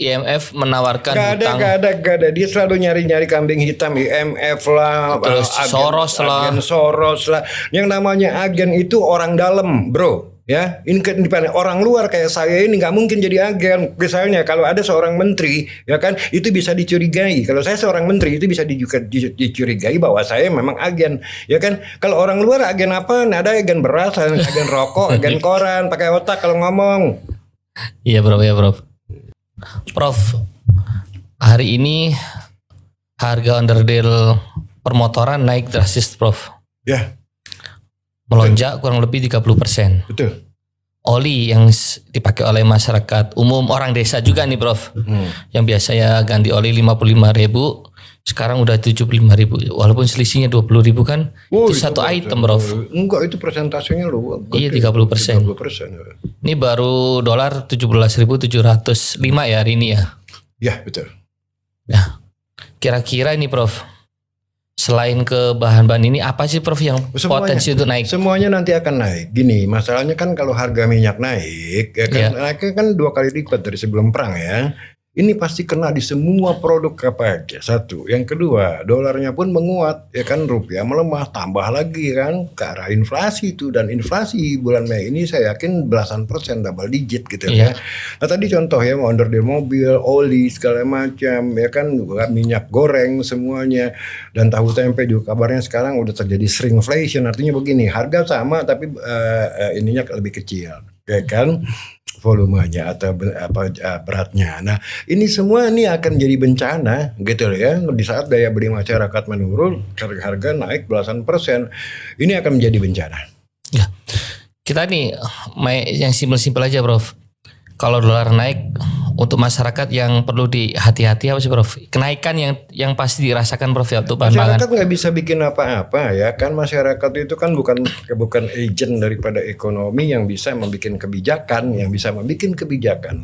IMF menawarkan Gak ada. Dia selalu nyari-nyari kambing hitam, IMF lah, terus agen Soros lah. Yang namanya agen itu orang dalam, bro. Ya, ini orang luar kayak saya ini nggak mungkin jadi agen. Misalnya kalau ada seorang menteri, ya kan, itu bisa dicurigai. Kalau saya seorang menteri itu bisa dicurigai bahwa saya memang agen, ya kan. Kalau orang luar agen apa? Ada agen beras, agen rokok, agen koran, pakai otak kalau ngomong. Iya bro, ya bro. Prof, hari ini harga onderdil permotoran naik drastis, Prof. Ya. Melonjak kurang lebih 30%. Betul. Oli yang dipakai oleh masyarakat umum, orang desa juga nih, Prof. Yang biasanya ganti oli 55.000, sekarang udah 75.000. Walaupun selisihnya 20.000 kan, itu satu item, Prof. Enggak, itu persentasenya loh. Iya, 30%. 30%. Ini baru dolar 17.705 ya hari ini ya. Ya, betul. Nah, kira-kira ini, Prof, selain ke bahan-bahan ini apa sih, Prof, yang potensi untuk naik? Semuanya nanti akan naik. Gini, masalahnya kan kalau harga minyak naik, ya kan, naiknya kan 2 kali lipat dari sebelum perang ya. Ini pasti kena di semua produk apa aja. Satu, yang kedua, dolarnya pun menguat, ya kan, rupiah melemah, tambah lagi kan ke arah inflasi itu, dan inflasi bulan Mei ini saya yakin belasan persen, double digit gitu ya. Nah tadi contoh ya, onderdil mobil, oli segala macam, ya kan, minyak goreng semuanya, dan tahu tempe juga kabarnya sekarang udah terjadi shrinkflation, artinya begini, harga sama tapi ininya lebih kecil, ya kan, volumenya atau beratnya. Nah, ini semua ini akan jadi bencana gitu loh ya. Di saat daya beli masyarakat menurun, harga naik belasan persen, ini akan menjadi bencana. Ya. Kita nih yang simpel-simpel aja, Prof. Kalau dolar naik, untuk masyarakat yang perlu hati-hati apa sih, Prof? Kenaikan yang pasti dirasakan, Prof, ya, untuk bahan pangan. Masyarakat nggak bisa bikin apa-apa ya kan, masyarakat itu kan bukan agent daripada ekonomi yang bisa membuat kebijakan,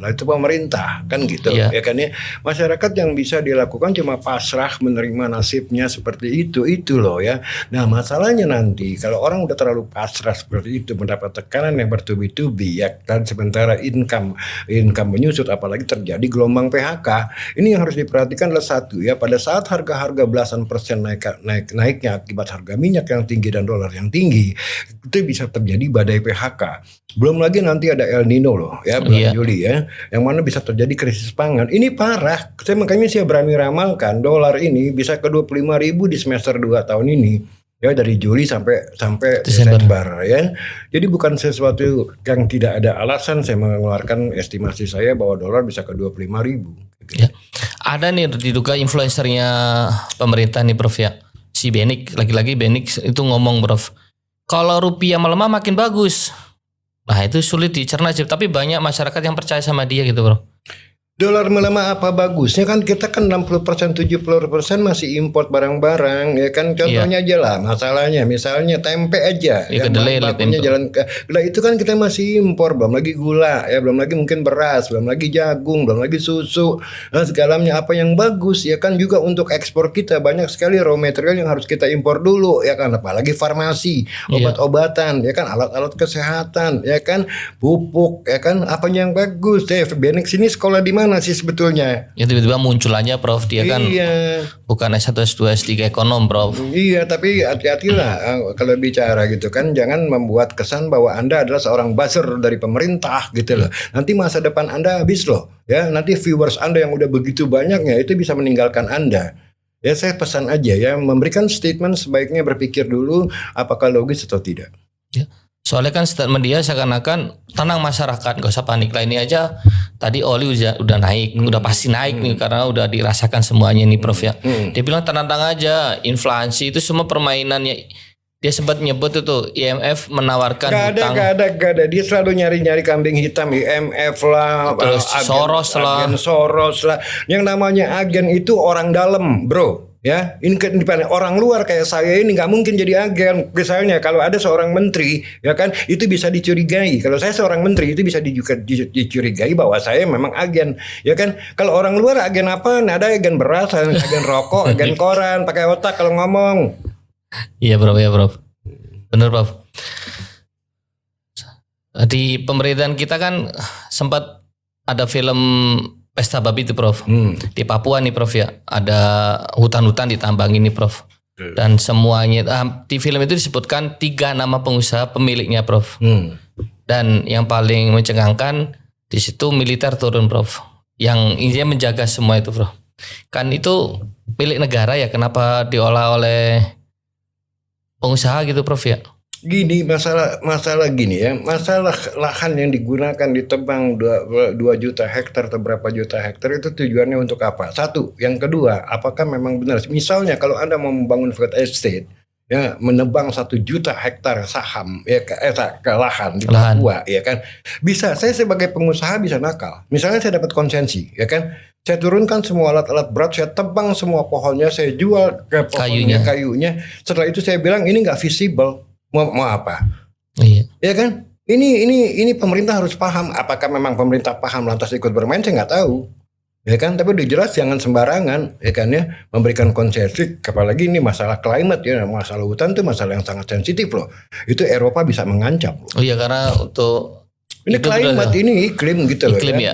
lah itu pemerintah kan gitu ya kan ya. Masyarakat yang bisa dilakukan cuma pasrah menerima nasibnya seperti itu loh ya. Nah masalahnya nanti kalau orang udah terlalu pasrah seperti itu, mendapat tekanan yang bertubi-tubi ya, dan sementara income menyusut, apalagi terjadi gelombang PHK. Ini yang harus diperhatikan adalah satu ya, pada saat harga-harga belasan persen naiknya akibat harga minyak yang tinggi dan dolar yang tinggi, itu bisa terjadi badai PHK. Belum lagi nanti ada El Nino loh ya, bulan Juli ya, yang mana bisa terjadi krisis pangan. Ini parah. Makanya saya berani ramalkan dolar ini bisa ke 25.000 di semester 2 tahun ini. Ya, dari Juli sampai Desember ya. Jadi bukan sesuatu yang tidak ada alasan saya mengeluarkan estimasi saya bahwa dolar bisa ke 25.000 gitu. Ya. Ada nih diduga influencernya pemerintah nih, Prof, ya. Si Benik, lagi-lagi Benik itu ngomong, Prof, kalau rupiah melemah makin bagus. Nah, itu sulit dicerna sih, tapi banyak masyarakat yang percaya sama dia gitu, Prof. Dolar melemah apa bagusnya, kan kita kan 60% 70% masih import barang-barang ya kan, contohnya aja lah masalahnya, misalnya tempe aja yang bakunya jalan ke itu kan kita masih impor, belum lagi gula ya, belum lagi mungkin beras, belum lagi jagung, belum lagi susu, nah segalanya apa yang bagus ya kan. Juga untuk ekspor kita banyak sekali raw material yang harus kita impor dulu ya kan, apalagi farmasi, obat-obatan ya kan, alat-alat kesehatan ya kan, pupuk ya kan, apa yang bagus. Benik sini sekolah di mana sih sebetulnya? Ya tiba-tiba muncul aja, Prof, dia kan bukan S1, S2, S3 ekonom, Prof. Iya, tapi hati-hatilah kalau bicara gitu kan, jangan membuat kesan bahwa Anda adalah seorang buzzer dari pemerintah gitu loh. Nanti masa depan Anda habis loh ya, nanti viewers Anda yang udah begitu banyaknya itu bisa meninggalkan Anda. Ya saya pesan aja ya, memberikan statement sebaiknya berpikir dulu apakah logis atau tidak. Ya. Soalnya kan statement dia seakan-akan tenang masyarakat, gak usah panik lah, ini aja tadi oli udah naik, udah pasti naik nih karena udah dirasakan semuanya nih, Prof, ya. Dia bilang tenang aja, inflasi itu semua permainannya. Dia sempat nyebut itu IMF menawarkan hutang. Gak ada. Dia selalu nyari-nyari kambing hitam, IMF lah, terus agen Soros lah. Yang namanya agen itu orang dalam, bro. Ya, ini orang luar kayak saya ini nggak mungkin jadi agen. Misalnya kalau ada seorang menteri, ya kan, itu bisa dicurigai. Kalau saya seorang menteri itu bisa dicurigai bahwa saya memang agen, ya kan. Kalau orang luar agen apa? Ada agen beras, agen rokok, agen koran, pakai otak kalau ngomong. Iya, Bro, ya, Bro. Bener, Bro. Di pemerintahan kita kan sempat ada film pesta babi itu Prof. Di Papua nih Prof ya. Ada hutan-hutan ditambangin nih Prof. Dan semuanya di film itu disebutkan 3 nama pengusaha pemiliknya Prof. Dan yang paling mencengangkan di situ militer turun Prof. Yang intinya menjaga semua itu Prof. Kan itu milik negara ya, kenapa diolah oleh pengusaha gitu Prof ya? Gini, masalah gini ya, masalah lahan yang digunakan ditebang 2 juta hektar atau berapa juta hektar itu tujuannya untuk apa? Satu, yang kedua, apakah memang benar? Misalnya kalau Anda mau membangun food estate, ya menebang 1 juta hektar saham ya ke lahan di Papua ya kan, bisa saya sebagai pengusaha bisa nakal. Misalnya saya dapat konsensi ya kan, saya turunkan semua alat-alat berat, saya tebang semua pohonnya, saya jual ke pohonnya, kayunya. Setelah itu saya bilang ini nggak visible. Mau apa? Iya. Ya kan? Ini pemerintah harus paham. Apakah memang pemerintah paham lantas ikut bermain? Saya nggak tahu. Ya kan? Tapi udah jelas jangan sembarangan. Ya kan ya? Memberikan konsesi. Apalagi ini masalah climate ya, masalah hutan itu masalah yang sangat sensitif loh. Itu Eropa bisa mengancam. Oh iya, karena untuk ini climate, ini iklim gitu loh. Iklim ya.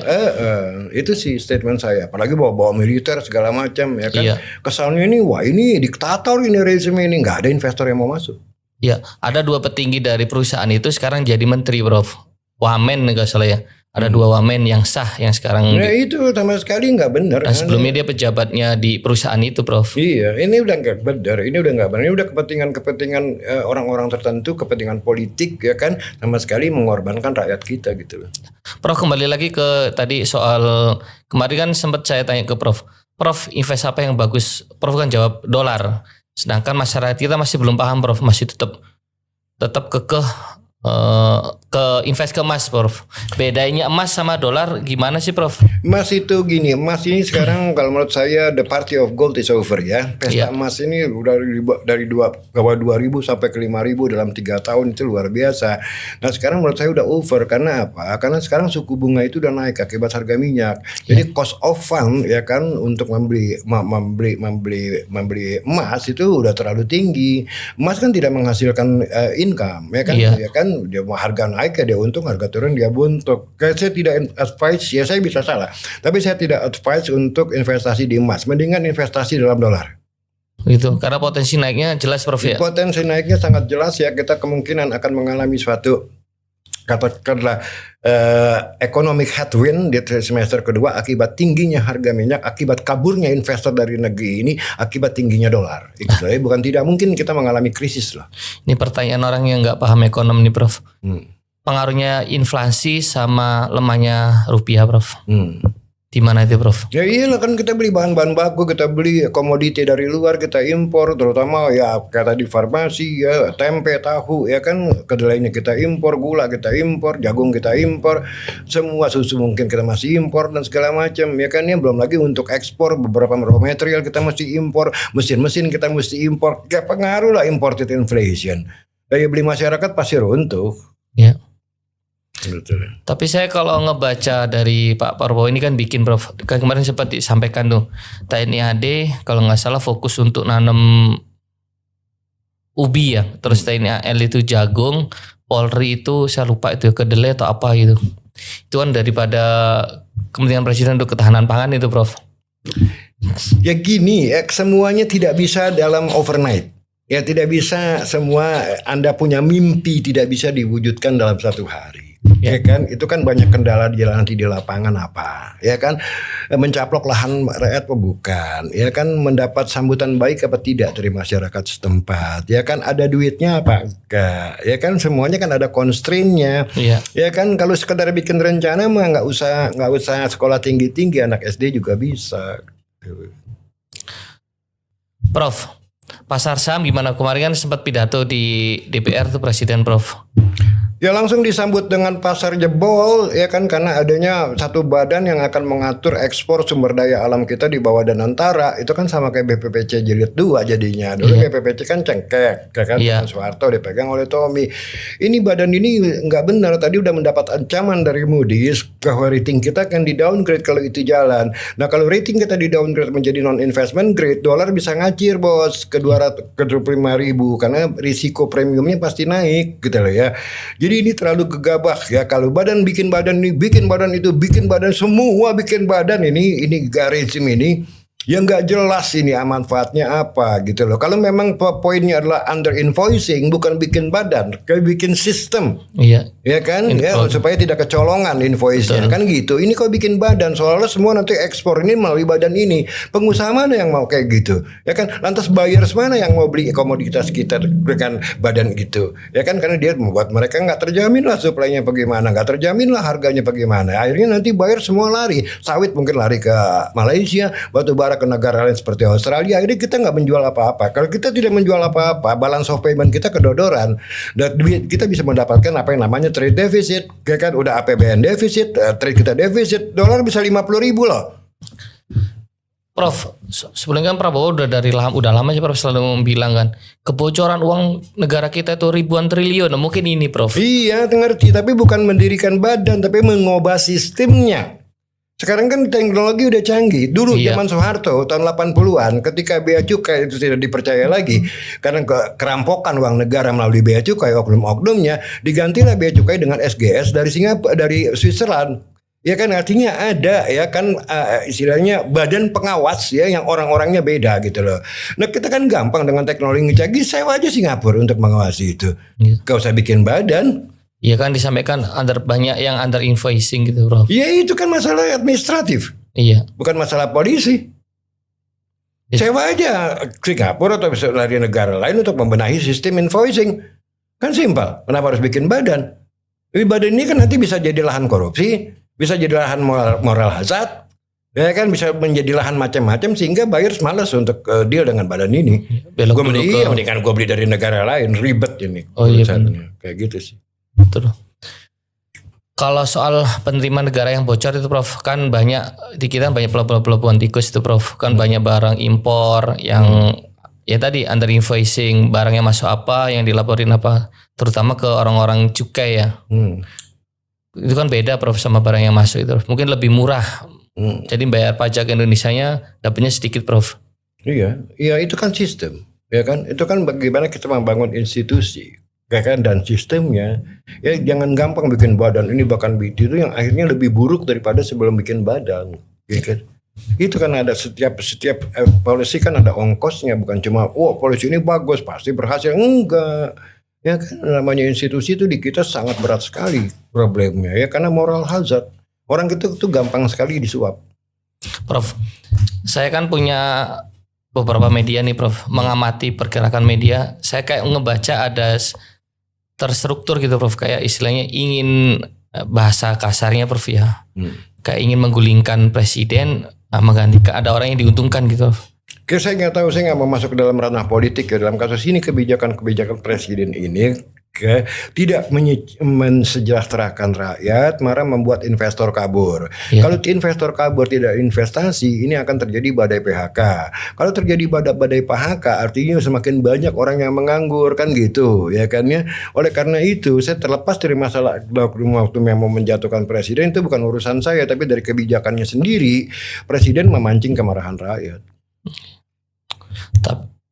Itu sih statement saya. Apalagi bawa militer segala macam ya kan. Iya. Kesannya ini wah ini diktator ini rezim ini, nggak ada investor yang mau masuk. Ya, ada 2 petinggi dari perusahaan itu sekarang jadi menteri, Prof. Wamen nggak salah ya. Ada 2 wamen yang sah yang sekarang. Nah itu sama sekali nggak benar. Dan sebelumnya dia pejabatnya di perusahaan itu, Prof. Iya, ini udah nggak benar. Ini udah nggak benar. Ini udah kepentingan orang-orang tertentu, kepentingan politik ya kan, sama sekali mengorbankan rakyat kita gitu loh. Prof, kembali lagi ke tadi soal kemarin kan sempat saya tanya ke Prof. Prof, invest apa yang bagus? Prof kan jawab dolar. Sedangkan masyarakat kita masih belum paham Prof, masih tetap kekeh ke invest ke emas Prof. Bedanya emas sama dolar gimana sih Prof? Emas itu gini, emas ini sekarang kalau menurut saya the party of gold is over ya. Pesta emas ini udah dari 2.000 sampai ke 5.000 dalam 3 tahun itu luar biasa. Nah sekarang menurut saya udah over karena apa? Karena sekarang suku bunga itu udah naik akibat harga minyak. Jadi cost of fund ya kan untuk membeli emas itu udah terlalu tinggi. Emas kan tidak menghasilkan income ya kan? Ya kan dia mau harga naik ya dia untung, harga turun dia buntuk. Kayak saya tidak advice, ya saya bisa salah, tapi saya tidak advice untuk investasi di emas. Mendingan investasi dalam dolar. Itu karena potensi naiknya jelas Prof ya. Potensi naiknya sangat jelas ya, kita kemungkinan akan mengalami suatu katakanlah economic headwind di semester kedua akibat tingginya harga minyak, akibat kaburnya investor dari negeri ini, akibat tingginya dolar. Itu bukan tidak mungkin kita mengalami krisis loh. Ini pertanyaan orang yang nggak paham ekonomi nih Prof. Pengaruhnya inflasi sama lemahnya rupiah Prof. Di mana itu Prof? Ya iyalah kan kita beli bahan-bahan baku, kita beli komoditi dari luar, kita impor, terutama ya kayak tadi farmasi ya, tempe, tahu ya kan, kedelainya kita impor, gula kita impor, jagung kita impor, semua susu mungkin kita masih impor dan segala macam ya kan, ya belum lagi untuk ekspor beberapa raw material kita mesti impor, mesin-mesin kita mesti impor, gak pengaruh lah imported inflation. Daya beli masyarakat pasti runtuh. Ya. Betul. Tapi saya kalau ngebaca dari Pak Prabowo ini kan bikin Prof, kan kemarin sempat disampaikan tuh TNI AD kalau nggak salah fokus untuk nanam ubi ya, terus TNI AL itu jagung, Polri itu saya lupa itu kedelai atau apa gitu. Itu kan daripada kepentingan Presiden untuk ketahanan pangan itu Prof. Ya gini ya, semuanya tidak bisa dalam overnight. Ya tidak bisa semua Anda punya mimpi tidak bisa diwujudkan dalam 1 hari. Ya kan, itu kan banyak kendala di nanti di lapangan apa, ya kan, mencaplok lahan rakyat apa bukan, ya kan, mendapat sambutan baik apa tidak dari masyarakat setempat, ya kan, ada duitnya apa enggak, ya kan, semuanya kan ada constraint-nya, ya kan, kalau sekedar bikin rencana mah nggak usah sekolah tinggi-tinggi, anak SD juga bisa. Prof, pasar saham gimana? Kemarin kan sempat pidato di DPR tuh Presiden Prof. Ya langsung disambut dengan pasar jebol ya kan, karena adanya satu badan yang akan mengatur ekspor sumber daya alam kita di bawah Danantara. Itu kan sama kayak BPPC jilid 2 jadinya. Dulu BPPC kan cengkek ya kan, Soeharto dipegang oleh Tommy. Ini badan ini nggak benar, tadi udah mendapat ancaman dari Moody's bahwa rating kita akan di downgrade kalau itu jalan. Nah kalau rating kita di downgrade menjadi non investment grade, dolar bisa ngacir bos ke 25.000 karena risiko premiumnya pasti naik gitu loh ya. Jadi Jadi ini terlalu gegabah ya. Kalau badan bikin badan ini, bikin badan itu, bikin badan semua, bikin badan ini rezim ini yang nggak jelas ini manfaatnya apa gitu loh. Kalau memang poinnya adalah under invoicing, bukan bikin badan, kayak bikin sistem, ya kan, ya supaya tidak kecolongan invoice-nya kan gitu. Ini kok bikin badan, soalnya semua nanti ekspor ini melalui badan ini. Pengusaha mana yang mau kayak gitu, ya kan? Lantas buyers mana yang mau beli komoditas kita dengan badan gitu, ya kan? Karena dia membuat mereka nggak terjamin lah supply-nya bagaimana, nggak terjamin lah harganya bagaimana. Akhirnya nanti buyer semua lari, sawit mungkin lari ke Malaysia, batu bara ke negara lain seperti Australia. Akhirnya kita nggak menjual apa-apa. Kalau kita tidak menjual apa-apa, balance of payment kita kedodoran, dan kita bisa mendapatkan apa yang namanya trade deficit. Ya kan, udah APBN defisit, trade kita defisit, dolar bisa 50.000 loh. Prof, sebelumnya kan Prabowo udah udah lama sih Prof selalu bilang kan, kebocoran uang negara kita itu ribuan triliun. Nah, mungkin ini Prof. Iya, ngerti, tapi bukan mendirikan badan, tapi mengubah sistemnya. Sekarang kan teknologi udah canggih. Dulu zaman Soeharto tahun 80-an ketika bea cukai itu tidak dipercaya lagi karena kerampokan uang negara melalui bea cukai, oknum-oknumnya, digantilah bea cukai dengan SGS dari Switzerland. Ya kan, artinya ada ya kan istilahnya badan pengawas ya yang orang-orangnya beda gitu loh. Nah, kita kan gampang dengan teknologi canggih, sewa aja Singapura untuk mengawasi itu. Gak usah bikin badan. Iya kan, disampaikan banyak yang under invoicing gitu Prof. Iya, itu kan masalah administratif. Iya. Bukan masalah polisi. Sewa aja Singapura atau dari negara lain untuk membenahi sistem invoicing. Kan simpel. Kenapa harus bikin badan? Badan ini kan nanti bisa jadi lahan korupsi, bisa jadi lahan moral hazard, ya kan, bisa menjadi lahan macam-macam sehingga buyers malas untuk deal dengan badan ini. Mendingan gue beli dari negara lain, ribet ini. Oh iya, kayak gitu sih. Betul. Kalau soal penerimaan negara yang bocor itu Prof, kan banyak di kita banyak pelabuhan tikus itu Prof, kan banyak barang impor yang ya tadi under invoicing, barangnya masuk apa yang dilaporin apa, terutama ke orang-orang cukai ya. Itu kan beda Prof sama barang yang masuk itu, mungkin lebih murah. Jadi bayar pajak Indonesianya dapatnya sedikit Prof. Iya itu kan sistem, ya kan, itu kan bagaimana kita membangun institusi. Ya kan, dan sistemnya ya jangan gampang bikin badan ini bahkan itu yang akhirnya lebih buruk daripada sebelum bikin badan, ya kan. Itu kan ada setiap polisi kan ada ongkosnya, bukan cuma polisi ini bagus pasti berhasil, enggak, ya kan. Namanya institusi itu di kita sangat berat sekali problemnya ya, karena moral hazard, orang itu tuh gampang sekali disuap. Prof, saya kan punya beberapa media nih Prof, mengamati pergerakan media, saya kayak ngebaca ada terstruktur gitu Prof, kayak istilahnya ingin, bahasa kasarnya Prof ya, kayak ingin menggulingkan presiden, menggantikan, ada orang yang diuntungkan gitu. Oke, saya nggak tahu, saya nggak mau masuk ke dalam ranah politik ya. Dalam kasus ini kebijakan presiden ini tidak mensejahterakan rakyat, malah membuat investor kabur. Kalau investor kabur tidak investasi, ini akan terjadi badai PHK. Kalau terjadi badai PHK, artinya semakin banyak orang yang menganggur, kan gitu, ya kan ya. Oleh karena itu, saya terlepas dari masalah waktu yang mau menjatuhkan presiden, itu bukan urusan saya, tapi dari kebijakannya sendiri, presiden memancing kemarahan rakyat.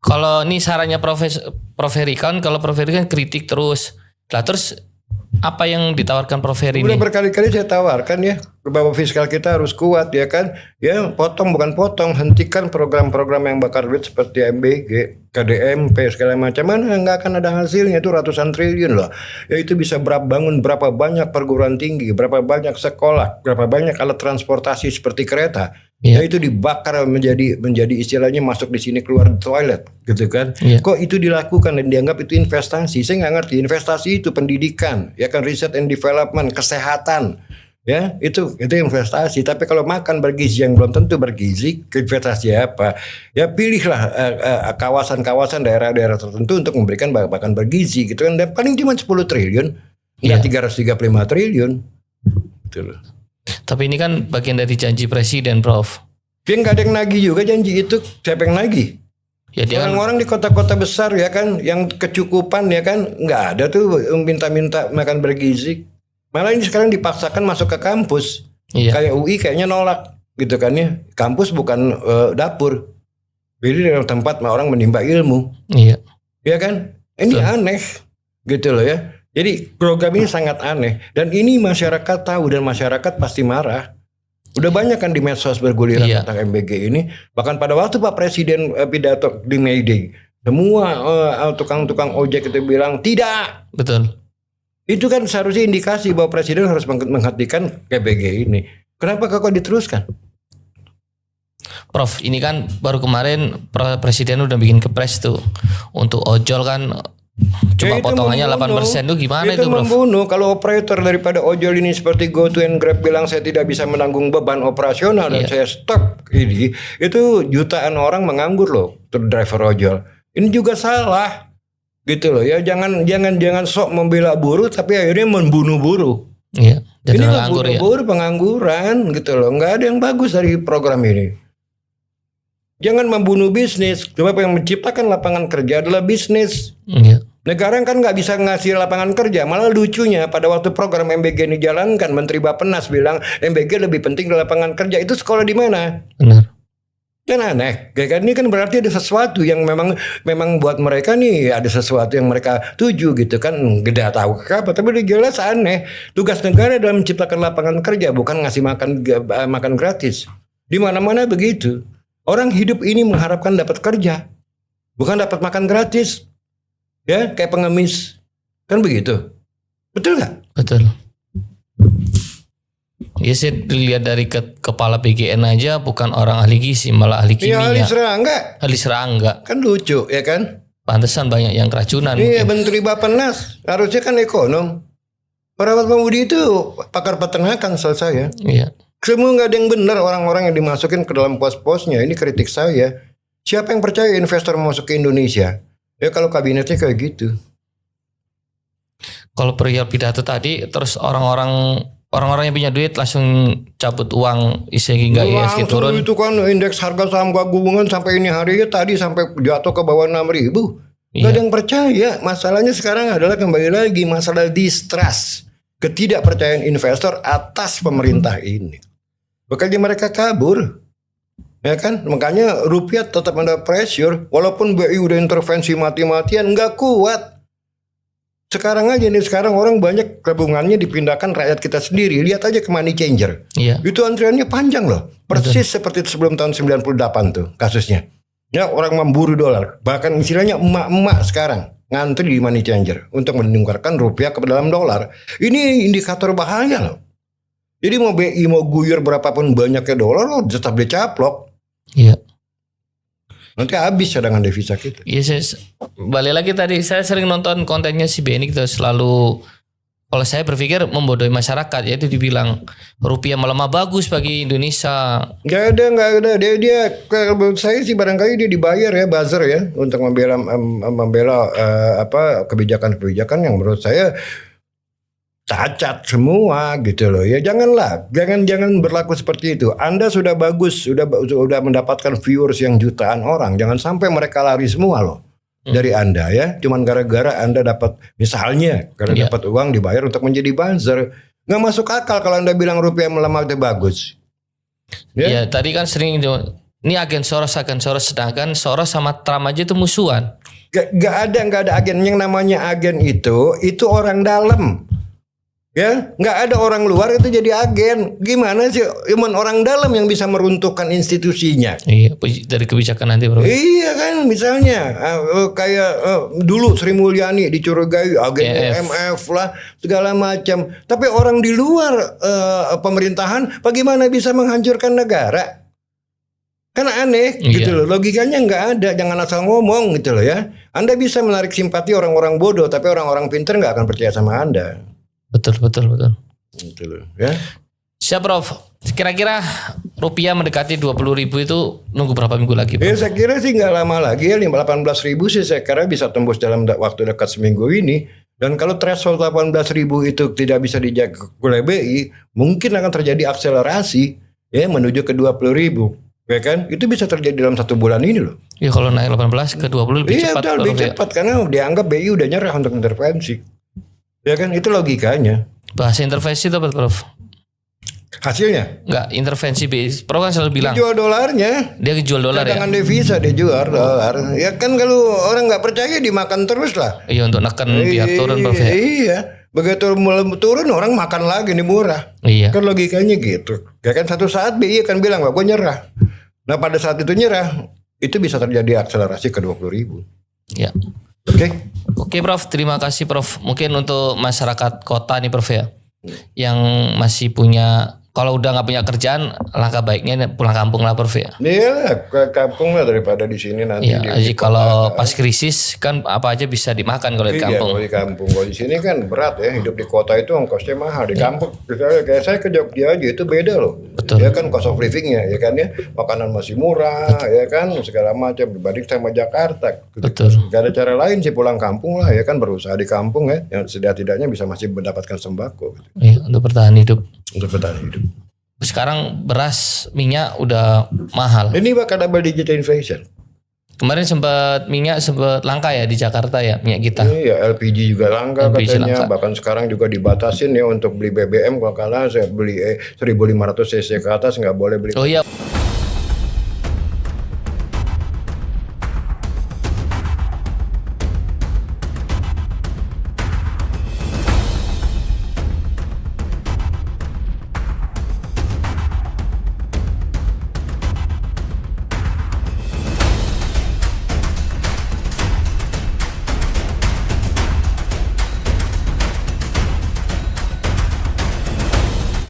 Kalau ini sarannya Prof Heri kan, kalau Prof Heri kan kritik terus. Lah terus apa yang ditawarkan Prof Heri ini? Udah berkali-kali saya tawarkan ya, bahwa fiskal kita harus kuat ya kan. Ya potong bukan potong, hentikan program-program yang bakar duit seperti MBG, KDMP segala macam, mana nggak akan ada hasilnya, itu ratusan triliun loh. Ya itu bisa bangun berapa banyak perguruan tinggi, berapa banyak sekolah, berapa banyak alat transportasi seperti kereta. Ya itu dibakar menjadi istilahnya masuk di sini keluar toilet gitu kan. Kok itu dilakukan dan dianggap itu investasi? Saya nggak ngerti. Investasi itu pendidikan, ya kan, research and development, kesehatan, ya itu investasi. Tapi kalau makan bergizi yang belum tentu bergizi, investasi apa? Ya pilihlah kawasan-kawasan daerah-daerah tertentu untuk memberikan makan bergizi gitu kan. Dan paling cuma 10 triliun, nggak 335 triliun, gitu loh. Tapi ini kan bagian dari janji presiden Prof. Dia nggak ada yang nagih juga janji itu, siapa yang nagih? Ya orang-orang di kota-kota besar ya kan, yang kecukupan ya kan, nggak ada tuh minta-minta makan bergizi. Malah ini sekarang dipaksakan masuk ke kampus. Kayak UI kayaknya nolak gitu kan ya. Kampus bukan dapur. Jadi dalam tempat orang menimba ilmu. Iya kan? Ini aneh gitu loh ya. Jadi program ini sangat aneh dan ini masyarakat tahu dan masyarakat pasti marah. Udah banyak kan di medsos berguliran tentang MBG ini. Bahkan pada waktu Pak Presiden pidato di May Day, semua tukang-tukang ojek itu bilang tidak. Betul. Itu kan seharusnya indikasi bahwa Presiden harus menghentikan MBG ini. Kenapa kok diteruskan? Prof, ini kan baru kemarin Presiden udah bikin kepres tuh untuk ojol kan. Coba potongannya 8% tuh gimana itu Prof? Membunuh. Kalau operator daripada ojol ini seperti GoTo and Grab bilang saya tidak bisa menanggung beban operasional dan saya stop ini, itu jutaan orang menganggur loh, driver ojol. Ini juga salah. Gitu loh ya, jangan sok membela buruh tapi akhirnya membunuh buruh. Iya, jadi ini buruh pengangguran gitu loh. Nggak ada yang bagus dari program ini. Jangan membunuh bisnis. Sebab yang menciptakan lapangan kerja adalah bisnis. Iya. Negara kan nggak bisa ngasih lapangan kerja. Malah lucunya pada waktu program MBG ini dijalankan, Menteri Bappenas bilang MBG lebih penting dari lapangan kerja. Itu sekolah di mana? Benar. Kan aneh. Ini kan berarti ada sesuatu yang memang buat mereka nih ada sesuatu yang mereka tuju gitu kan. Gak tahu apa. Tapi jelas aneh. Tugas negara adalah menciptakan lapangan kerja, bukan ngasih makan gratis. Di mana-mana begitu. Orang hidup ini mengharapkan dapat kerja, bukan dapat makan gratis. Ya, kayak pengemis. Kan begitu. Betul nggak? Betul. Ya sih dilihat dari kepala PGN aja bukan orang ahli gizi, malah ahli kimia. Iya, ahli serangga. Kan lucu ya kan? Pantesan banyak yang keracunan. Iya, mungkin. Menteri Bappenas harusnya kan ekonom. Perawat pemudi itu pakar peternakan selesai ya. Iya. Semua nggak ada yang benar orang-orang yang dimasukin ke dalam pos-posnya. Ini kritik saya. Siapa yang percaya investor masuk ke Indonesia? Ya kalau kabinetnya kayak gitu. Kalau perihal pidato tadi, terus orang-orang yang punya duit langsung cabut uang sehingga ISG turun. Itu kan indeks harga saham gabungan sampai ini harinya tadi sampai jatuh ke bawah 6.000. Gak ada yang percaya. Masalahnya sekarang adalah kembali lagi masalah distrust, ketidakpercayaan investor atas pemerintah ini. Makanya mereka kabur. Ya kan, makanya rupiah tetap ada pressure, walaupun BI udah intervensi mati-matian nggak kuat. Sekarang aja nih, sekarang orang banyak tabungannya dipindahkan rakyat kita sendiri. Lihat aja ke money changer. Iya. Itu antriannya panjang loh, persis seperti sebelum tahun 98 tuh kasusnya. Ya orang memburu dolar, bahkan istilahnya emak-emak sekarang ngantri di money changer untuk menukarkan rupiah ke dalam dolar. Ini indikator bahaya loh. Jadi mau BI mau guyur berapapun banyaknya dolar, tetap dicaplok. Iya. Nanti habis cadangan devisa kita. Iya, balik lagi tadi saya sering nonton kontennya si Benny gitu, selalu kalau saya berpikir membodohi masyarakat, yaitu dibilang rupiah melemah bagus bagi Indonesia. Nggak ada. Dia saya sih barangkali dia dibayar ya buzzer ya untuk membela kebijakan yang menurut saya cacat semua gitu loh ya. Jangan berlaku seperti itu. Anda sudah bagus, sudah mendapatkan viewers yang jutaan orang. Jangan sampai mereka lari semua loh dari Anda ya. Cuman gara-gara Anda dapat misalnya karena dapat uang dibayar untuk menjadi buzzer. Nggak masuk akal kalau Anda bilang rupiah melemah itu bagus. Ya tadi kan sering ini agen Soros, sedangkan Soros sama Trump aja itu musuhan. Gak ada agen. Yang namanya agen itu orang dalam. Ya, nggak ada orang luar itu jadi agen. Gimana sih? Cuman orang dalam yang bisa meruntuhkan institusinya. Iya, dari kebijakan nanti bro. Iya kan, misalnya kayak dulu Sri Mulyani dicurigai agen IMF lah segala macam. Tapi orang di luar pemerintahan, bagaimana bisa menghancurkan negara? Kan aneh gitu loh. Logikanya nggak ada. Jangan asal ngomong gitu loh ya. Anda bisa menarik simpati orang-orang bodoh, tapi orang-orang pintar nggak akan percaya sama Anda. Betul. Gitu loh, ya. Siap Prof. Kira-kira rupiah mendekati 20.000 itu nunggu berapa minggu lagi Prof? Ya saya kira sih nggak lama lagi ya. 18.000 sih saya kira bisa tembus dalam waktu dekat seminggu ini. Dan kalau threshold 18.000 itu tidak bisa dijaga oleh BI, mungkin akan terjadi akselerasi ya menuju ke 20.000. Ya kan? Itu bisa terjadi dalam 1 bulan ini loh. Ya kalau naik 18 ke 20 lebih cepat. Iya lebih cepat karena dianggap BI udah nyerah untuk intervensi. Ya kan itu logikanya. Bahasa intervensi itu apa Prof? Hasilnya Enggak, intervensi BI. Prof kan selalu bilang jual dolarnya. dia jual dolar ya. Cadangan devisa dia jual dolar. Ya kan kalau orang nggak percaya dimakan terus lah. Iya, untuk neken biar turun Prof ya. Iya. Begitu mulai turun orang makan lagi nih murah. Iya. Kan logikanya gitu. Ya kan satu saat BI akan bilang, "Wah, gue nyerah." Nah pada saat itu nyerah, itu bisa terjadi akselerasi ke 20.000. Ya. Oke. Oke Prof, terima kasih Prof. Mungkin untuk masyarakat kota nih Prof ya, yang masih punya, kalau udah nggak punya kerjaan, langkah baiknya pulang kampung lah Prof ya. Iya, ke kampung lah daripada di sini nanti. Iya, jadi kalau pas krisis kan apa aja bisa dimakan kalau di Iya, kampung. kalau di kampung. Kalau di sini kan berat ya, hidup di kota itu ongkosnya mahal. Di kampung, kayak saya ke Jogja aja itu beda loh. Betul. Ya kan cost of livingnya, ya kan ya, makanan masih murah, ya kan segala macam dibanding sama Jakarta. Betul. Gak ada cara lain sih pulang kampung lah, ya kan berusaha di kampung ya, yang setidak-tidaknya bisa masih mendapatkan sembako Iya, untuk bertahan hidup. untuk bertahan hidup. Sekarang beras, minyak udah mahal. Ini bakal double digit inflation. Kemarin minyak sempat langka ya di Jakarta ya, minyak kita. Iya, LPG juga langka LPG katanya. langka. Bahkan sekarang juga dibatasin ya untuk beli BBM. Kalau kalah saya beli 1.500 cc ke atas nggak boleh beli. Oh iya.